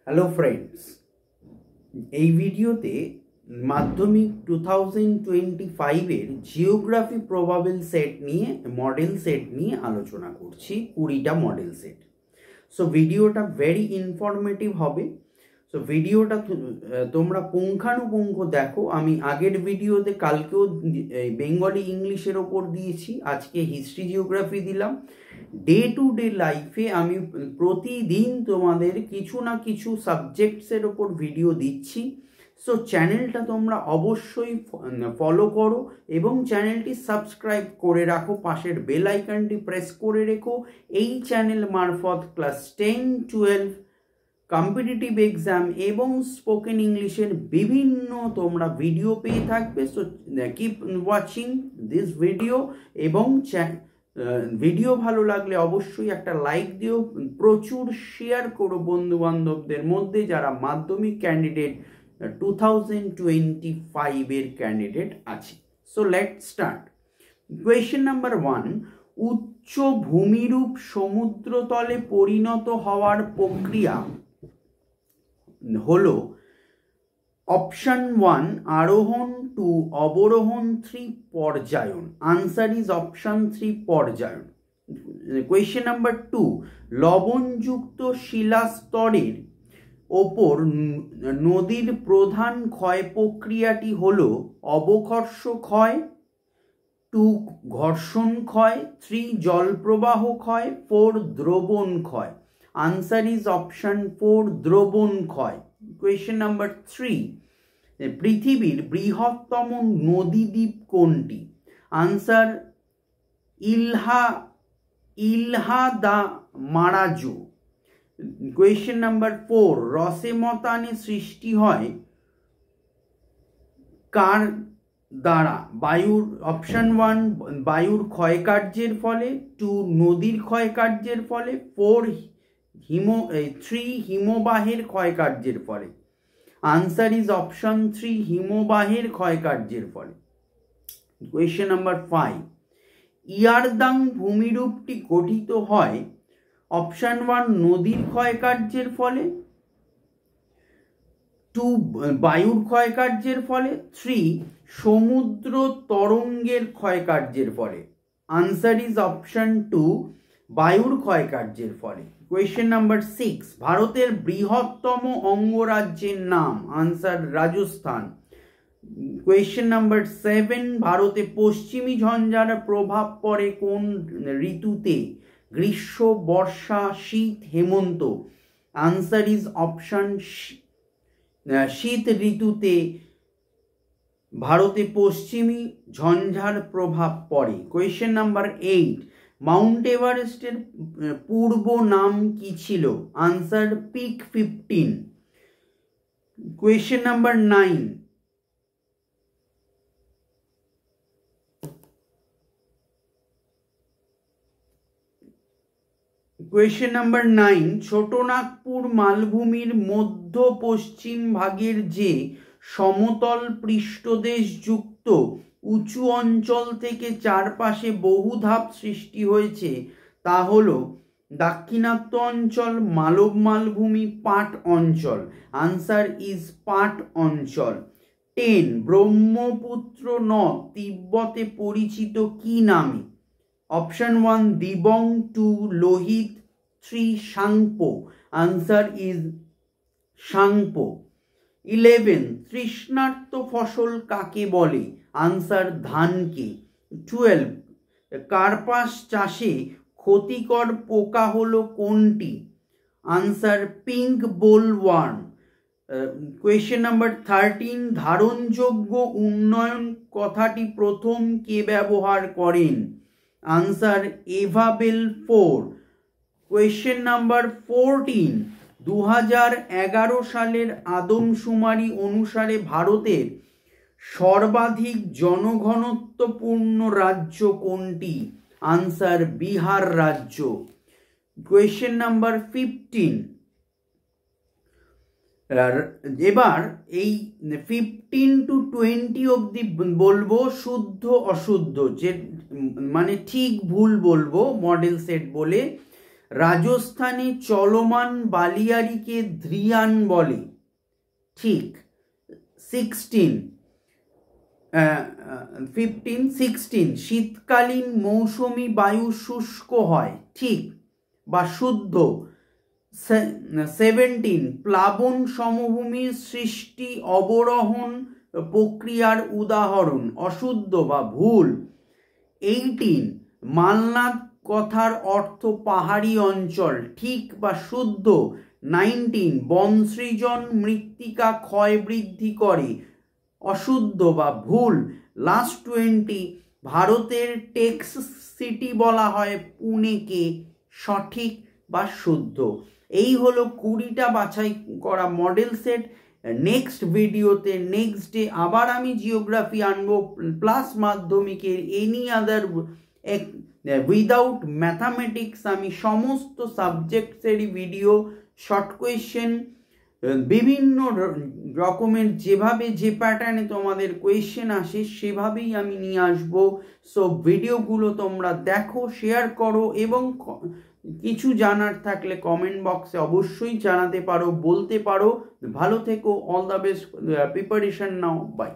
Hello friends, এই ভিডিওতে মাধ্যমিক 2025-এর জিওগ্রাফি প্রবাবল সেট নিয়ে মডেল সেট নিয়ে আলোচনা করছি। 20টা মডেল সেট। সো ভিডিওটা ভেরি ইনফরমেটিভ হবে। সো ভিডিওটা তোমরা পুঙ্খানুপুঙ্খ দেখো। আমি আগের ভিডিওতে কালকেও বেঙ্গলি ইংলিশের ওপর দিয়েছি, আজকে হিস্ট্রি জিওগ্রাফি দিলাম। ডে টু ডে লাইফে আমি প্রতিদিন তোমাদের কিছু না কিছু সাবজেক্টসের ওপর ভিডিও দিচ্ছি। সো চ্যানেলটা তোমরা অবশ্যই ফলো করো এবং চ্যানেলটি সাবস্ক্রাইব করে রাখো, পাশের বেল আইকনটি প্রেস করে রেখো। এই চ্যানেল মারফত ক্লাস 10-12 কম্পিটিটিভ এক্সাম এবং স্পোকেন ইংলিশের বিভিন্ন তোমরা ভিডিও পেয়ে থাকবে। So keep watching this video এবং ভিডিও ভালো লাগলে অবশ্যই একটা লাইক দিও, প্রচুর শেয়ার করো বন্ধু বান্ধবদের মধ্যে যারা মাধ্যমিক ক্যান্ডিডেট 2025-এর ক্যান্ডিডেট আছে। So let's start. Question number 1, উচ্চ ভূমিরূপ সমুদ্রতলে পরিণত হওয়ার প্রক্রিয়া হলো অপশন 1 আরোহণ, 2 অবরোহণ, 3 পর্যায়ন। আনসার ইজ অপশন 3 পর্যায়ন। কোয়েশ্চেন নাম্বার 2, লবণযুক্ত শিলাস্তরের ওপর নদীর প্রধান ক্ষয় প্রক্রিয়াটি হলো অবকর্ষ ক্ষয়, 2 ঘর্ষণ ক্ষয়, 3 জলপ্রবাহ ক্ষয়, 4 দ্রবণ ক্ষয়। আনসার ইজ অপশন 4 দ্রবণ ক্ষয়। কোয়েশ্চেন নাম্বার 3, পৃথিবীর বৃহত্তম নদীদ্বীপ কোনটি? আনসার ইলহা দা মারাজো। কোয়েশ্চেন নাম্বার 4, রসে মতানে সৃষ্টি হয় কার দ্বারা? বায়ুর অপশন 1 বায়ুর ক্ষয়কার্যের ফলে, 2 নদীর ক্ষয়কার্যের ফলে, 3 হিমবাহের ক্ষয়কার্যের ফলে। আনসার ইজ অপশন 3 হিমবাহের ক্ষয়কার্যের ফলে। কোয়েশ্চেন নাম্বার 5, ইয়ারদাং ভূমিরূপটি গঠিত হয় অপশন 1 নদীর ক্ষয়কার্যের ফলে, 2 বায়ুর ক্ষয়কার্যের ফলে, 3 সমুদ্র তরঙ্গের ক্ষয়কার্যের ফলে। আনসার ইজ অপশন 2 বায়ুর ক্ষয়কার্যের ফলে। কোয়েশ্চেন নাম্বার 6, ভারতের বৃহত্তম অঙ্গরাজ্যের নাম? আনসার রাজস্থান। কোয়েশ্চেন নাম্বার 7, ভারতে পশ্চিমী ঝঞ্ঝার প্রভাব পড়ে কোন ঋতুতে? গ্রীষ্ম, বর্ষা, শীত, হেমন্ত। আনসার ইজ অপশন শীত ঋতুতে ভারতে পশ্চিমী ঝঞ্ঝার প্রভাব পড়ে। কোয়েশ্চেন নাম্বার 8, মাউন্ট এভারেস্টের পূর্ব নাম কি ছিল? আনসার পিক 15। Question number 9, question number 9, Chotanagpur মালভূমির মধ্য পশ্চিম ভাগের যে সমতল পৃষ্ঠদেশ যুক্ত উঁচু অঞ্চল থেকে চারপাশে বহু ধাপ সৃষ্টি হয়েছে তা হলো দাক্ষিণাত্য অঞ্চল, মালব মালভূমি, পাট অঞ্চল। আনসার ইজ পাট অঞ্চল। 10, ব্রহ্মপুত্র নদ তিব্বতে পরিচিত কি নামে? Option 1 Dibang, 2 Lohit, 3 Tsangpo. Answer is Tsangpo. 11, তৃষ্ণার্ত ফসল কাকে বলে? আনসার ধানকে। 12, কার্পাস চাষে ক্ষতিকর পোকা হলো কোনটি? Answer pink bollworm. Question number 13, ধারণযোগ্য উন্নয়ন কথাটি প্রথম কে ব্যবহার করেন? আনসার এভাবেল 4। কোয়েশ্চেন নাম্বার 14, 2011 সালের আদমশুমারি অনুসারে ভারতের সর্বাধিক জনঘনত্বপূর্ণ রাজ্য কোনটি? আনসার বিহার রাজ্য। কোয়েশ্চেন নাম্বার 15, এবার এই 15 to 20 অবধি বলবো শুদ্ধ অশুদ্ধ, যে মানে ঠিক ভুল বলবো মডেল সেট বলে। রাজস্থানে চলমান বালিয়াড়িকে ধ্রিয়ান বলে, ঠিক। 16 শীতকালীন মৌসুমী বায়ু শুষ্ক হয়, ঠিক বা শুদ্ধ। 17 প্লাবন সমভূমির সৃষ্টি অবরোহণ প্রক্রিয়ার উদাহরণ, অশুদ্ধ বা ভুল। 18 মালনাদ কথার অর্থ পাহাড়ি অঞ্চল, ঠিক বা শুদ্ধ। 19 বনসৃজন মৃত্তিকা ক্ষয় বৃদ্ধি করে, অশুদ্ধ বা ভুল। লাস্ট 20 ভারতের টেক্স সিটি বলা হয় পুনেকে, সঠিক বা শুদ্ধ। এই হলো 20টা বাছাই করা মডেল সেট। নেক্সট ভিডিওতে নেক্সট ডে আবার আমি জিওগ্রাফি আনবো, প্লাস মাধ্যমিকের এনি আদার উইদাউট ম্যাথামেটিক্স আমি সমস্ত সাবজেক্টসেরই ভিডিও, শর্ট কোয়েশ্চেন, বিভিন্ন রকমের যেভাবে যে প্যাটার্নে তোমাদের কোয়েশ্চেন আসে সেভাবেই আমি নিয়ে আসবো। সো ভিডিওগুলো তোমরা দেখো, শেয়ার করো এবং কিছু জানার থাকলে কমেন্ট বক্সে অবশ্যই জানাতে পারো, বলতে পারো। ভালো থেকো, অল দ্য বেস্ট, প্রিপারেশন নাও, বাই।